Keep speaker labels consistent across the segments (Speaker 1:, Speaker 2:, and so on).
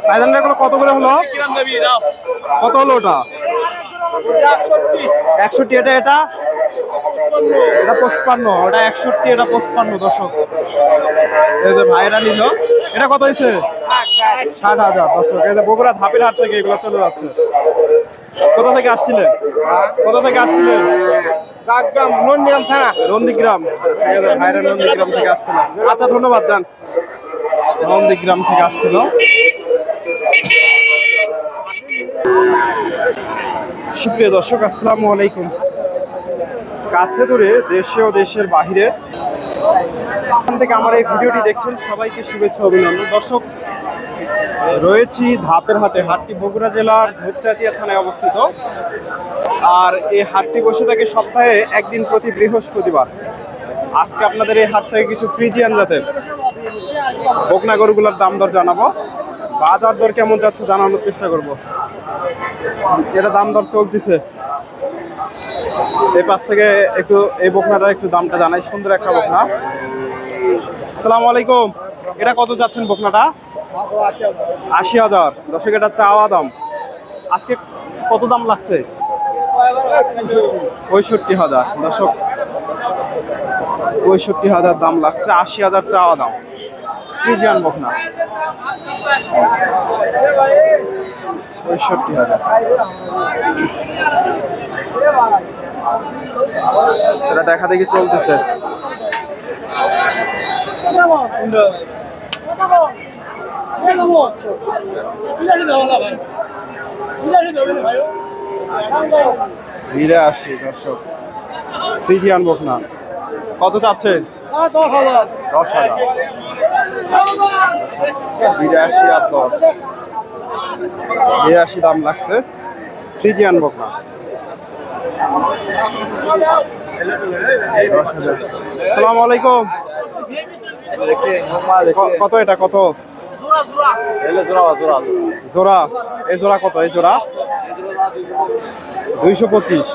Speaker 1: ভাইজান এগুলো কত করে হলো? কত হলো ওটা? 61। এটা এটা এটা 55, ওটা 61, এটা 55 দর্শক। এই যে ভাইরা নিল, এটা কত হয়েছে? 60,000 দর্শক। এই যে বগুড়া ধাপের হাট থেকে এগুলো চলে যাচ্ছে। কোথা থেকে আসছিলেন? কোথা থেকে আসছিলেন? নন্দীগ্রাম। ভাইরা নন্দীগ্রাম থেকে আসছিলেন। আচ্ছা ধন্যবাদ যান। নন্দীগ্রাম থেকে আসছিল। সুপ্রিয় দর্শক, আসসালামু আলাইকুম। কাছে দূরে, দেশে ও দেশের বাহিরে এখান থেকে আমার এই ভিডিওটি দেখছেন সবাইকে শুভেচ্ছা অভিনন্দন। দর্শক, রয়েছি ধাপের হাটে। হাটটি বগুড়া জেলার ধূপচাচিয়া থানায় অবস্থিত। আর এই হাটটি বসে থাকে সপ্তাহে একদিন প্রতি বৃহস্পতিবার। আজকে আপনাদের এই হাট থেকে কিছু ফ্রিজিয়ান জাতের বকনা গরুগুলোর দাম দর জানাবো। বাজার দর কেমন যাচ্ছে জানানোর চেষ্টা করব। এটা দাম দর চলতেছে। এই পাশ থেকে একটু এই বকনাটার একটু দামটা জানাই। সুন্দর একটা বকনা। আসসালামু আলাইকুম। এটা কত যাচ্ছেন বকনাটা? 80,000 দর্শক। এটা চাওয়া দাম। আজকে কত দাম লাগছে? 65,000 দর্শক। 65,000 দাম লাগছে, 80,000 চাওয়া দাম। ফ্রিজিয়ান বকনা 65,000। এটা দেখা দেখি চলতেছে। ধীরে আসি দর্শক। ফ্রিজিয়ান বকনা কত চাচ্ছেন? 10,000। 82 আর 10, 82 দাম লাগছে ফ্রিজিয়ান বকনা। আসসালামু আলাইকুম। কত এটা? কত জোড়া? এই জোড়া কত? এই জোড়া 225।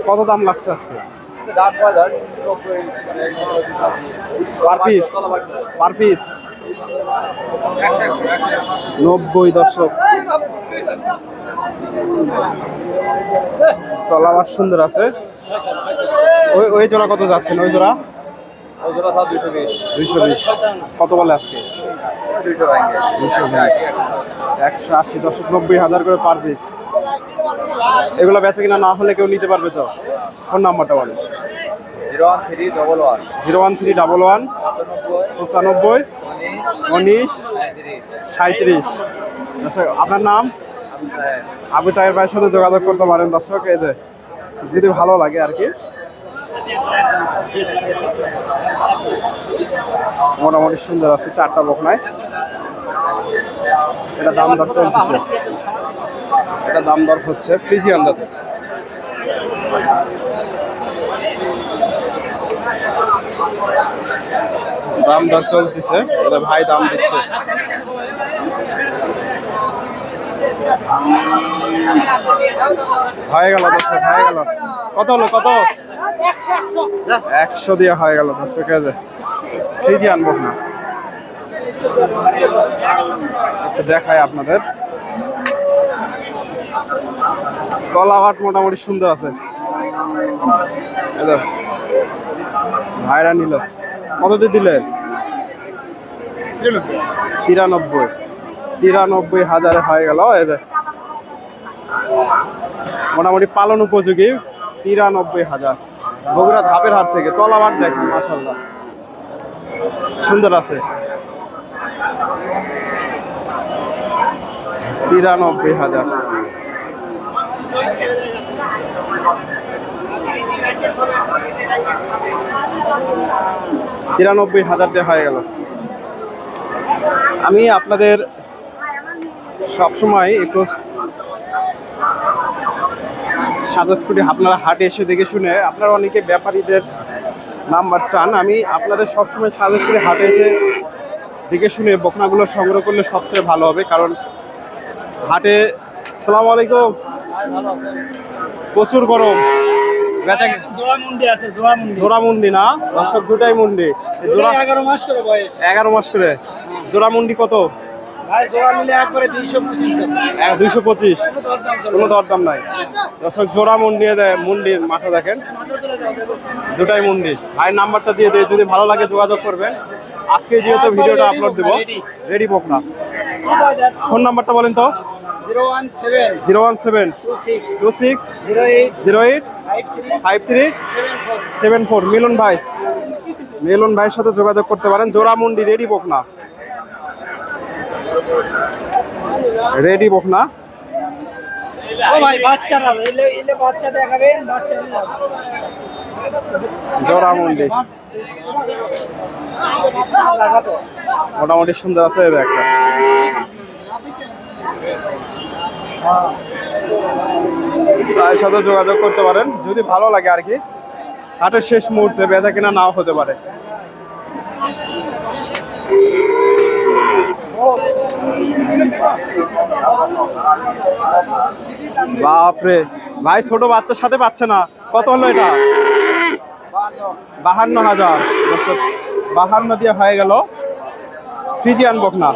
Speaker 1: কত দাম লাগছে আজকে? Per piece? পার পিস 90 দর্শক। তলাবার সুন্দর আছে। ওই জোড়া কত যাচ্ছেন? ওই জোড়া 220। কত বলে আজকে? 180 দর্শক। 90,000 করে পার পিস। এগুলো বেচা কিনা না হলে কেউ নিতে পারবে তো? ফোন নাম্বারটা বলেন।
Speaker 2: 01311
Speaker 1: 01311 95 19 37। দর্শক আপনার নাম? আবু তাহের ভাইয়ের সাথে যোগাযোগ করতে পারেন দর্শক। এই যে যদি ভালো লাগে আর কি। মোটামুটি সুন্দর আছে, 4টা বকনায়। এটা দাম দর চলতেছে। এটা দাম দর হচ্ছে ফ্রিজিয়ান জাতের। দাম দর চলতেছে। এটা ভাই দাম দিচ্ছে। হয়ে গেল দর্শক, হয়ে গেল। কত হলো? কত? 100 দিয়ে হয়ে গেল দর্শক। ফ্রিজিয়ান বকনা একটু দেখায় আপনাদের। তলাবাট মোটামুটি সুন্দর আছে। ভাইরা নিল। কত দিয়ে দিলেন? 93। 93,000 হয়ে গেল। এই যে মোটামুটি পালন উপযোগী 93,000। বগুড়া ধাপের হাট থেকে। তলাবাট দেখেন মাশাআল্লাহ সুন্দর আছে। 93,000। 93,000 দিয়ে হয়ে গেল। আমি আপনাদের সবসময় একটু সাজেস্ট করি আপনারা হাটে এসে দেখে শুনে। আপনারা অনেকে ব্যাপারীদের নাম্বার চান। আমি আপনাদের সবসময় সাজেস্ট করি হাটে এসে দেখে শুনে বকনাগুলো সংগ্রহ করলে সবচেয়ে ভালো হবে। কারণ হাটে। আসসালামু আলাইকুম। প্রচুর গরম। জোড়া মুন্ডি না দর্শক? দুটাই মুন্ডি। জোড়া 11 মাস করে বয়স। 11 মাস করে। জোড়া মুন্ডি কত?
Speaker 3: ভাই জোড়া মিলে একবারে 225 টাকা।
Speaker 1: 225, কোনো দরদাম নাই। দর্শক জোড়া মুন্ডি দেয়, মুন্ডির মাথা দেখেন, দুটাই মুন্ডি। ভাইয়ের নাম্বারটা দিয়ে দেয়, যদি ভালো লাগে যোগাযোগ করবেন। আজকে যেহেতু ভিডিওটা আপলোড দেবো, রেডি বকনা। ফোন নাম্বারটা বলেন তো। 017 26 08 53 74। মিলন ভাই, মিলন ভাইয়ের সাথে যোগাযোগ করতে পারেন। জোড়া মুন্ডি রেডি বকনা, রেডি বকনা।
Speaker 3: ও ভাই বাচ্চারা এলে বাচ্চা দেখাবেন, বাচ্চা
Speaker 1: জোড়া মুন্ডি মোটামুটি সুন্দর আছে। এই একটা তার সাথে যোগাযোগ করতে পারেন যদি ভালো লাগে আর কি। হাটের শেষ মুহূর্তে বেচা কিনা নাও হতে পারে। বাপরে ভাই, ছোট বাচ্চার সাথে পাচ্ছে না। কত হলো এটা? 52,000। 52 দিয়ে হয়ে গেল ফ্রিজিয়ান বকনা।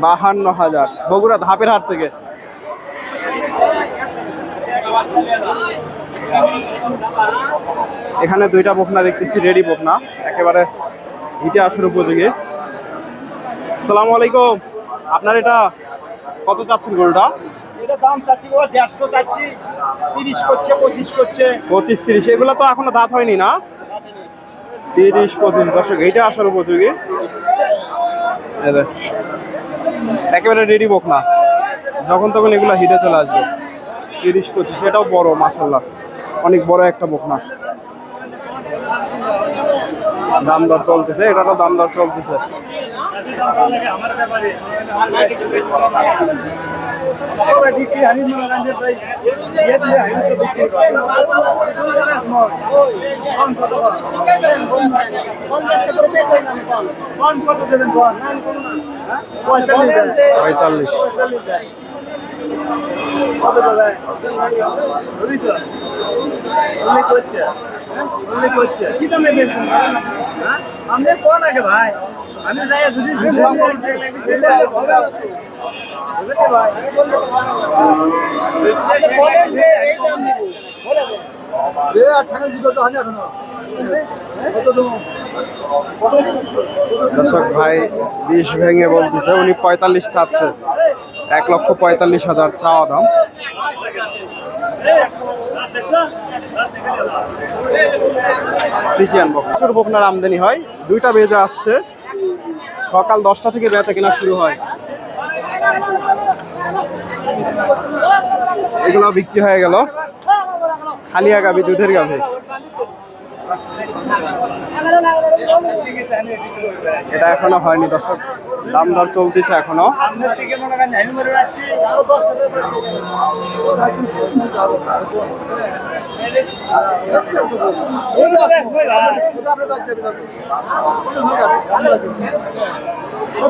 Speaker 1: 52,000 বগুড়া ধাপের হাট থেকে। এখানে দুইটা বকনা দেখতেছি, রেডি বকনা, একেবারে হিটে আসার উপযোগী। আসসালামু আলাইকুম। আপনার এটা কত চাচ্ছেন গরুটা?
Speaker 3: এটা দাম চাচ্ছি বাবা 150 চাচ্ছি, 30 করছে, 25 করছে।
Speaker 1: 25 30, এগুলো তো এখনো দাঁত হয়নি না? 30 25। দর্শক এইটা আসার উপযোগী, একেবারে রেডি বকনা, যখন তখন এগুলা হিটে চলে আসবে। 30 25, এটাও বড় মাশাআল্লাহ, অনেক বড় একটা বকনা। দাম দর চলতেছে, এটারও দাম দর চলতেছে। পঁয়তাল্লিশ।
Speaker 3: ভাই আমি যাই যদি
Speaker 1: দর্শক ভাই 20 ভেঙে বলতেছে, উনি 45 চাচ্ছে। 1,45,000 চাওয়া দাম। ফ্রিজিয়ান বকনা, প্রচুর বকনার আমদানি হয়। দুইটা বেজে আসছে, সকাল 10টা থেকে বেচা কেনা শুরু হয়। এগুলো বিক্রি হয়ে গেল। খালিয়া গাভী, দুধের গাভী। এটা এখনো হয়নি দর্শক, দাম দর চলতেছে এখনো।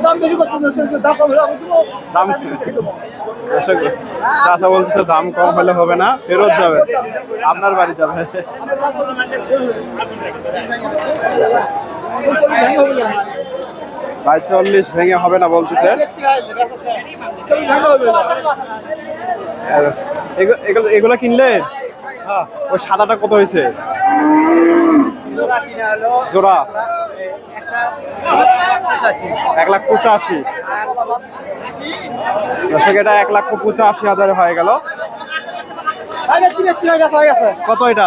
Speaker 3: দাম বেশি করছে, দাম কম হলে
Speaker 1: দাম দর্শক চাচা বলতেছে দাম কম হলে হবে না, ফেরত যাবে, আপনার বাড়ি যাবে। ভাই 40 ভেঙে হবে না বলতেছে। এগুলা কিনলে ওই সাদাটা কত হয়েছে জোড়া? 1,85,000। দর্শক এটা 1,85,000 হয়ে গেল। কত এটা?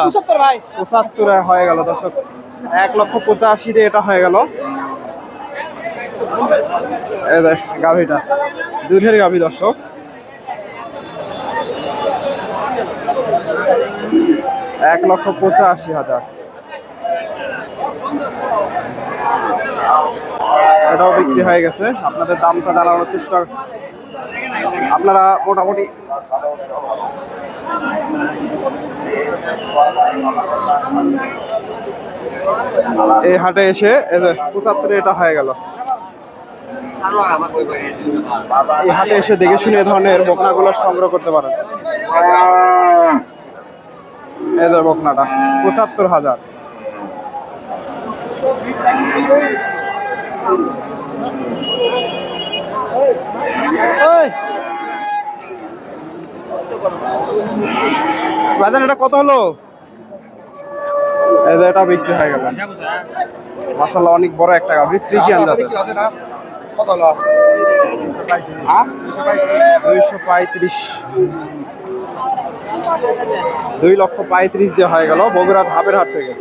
Speaker 1: 75 হয়ে গেল দর্শক। 1,85,000 দিয়ে এটা হয়ে গেল। গাভীটা দুধের গাভী দর্শক। এক 1,85,000। এটাও বিক্রি হয়ে গেছে। আপনাদের দামটা জানানোর চেষ্টা, আপনারা মোটামুটি এই হাটে এসে 75 এটা হয়ে গেল। এই হাটে এসে দেখে শুনে এ ধরনের বকনাগুলো সংগ্রহ করতে পারেন। এদের বকনাটা 75,000। বাজার এটা কত হলো? এই যে এটা বিক্রি হয়ে গেল। মাশাআল্লাহ অনেক বড় একটা গাভী, ফ্রিজিয়ান জাতের।
Speaker 3: কত হলো?
Speaker 1: 235, 2,35,000 দিয়ে হয়ে গেল বগুড়া ধাপের হাট থেকে।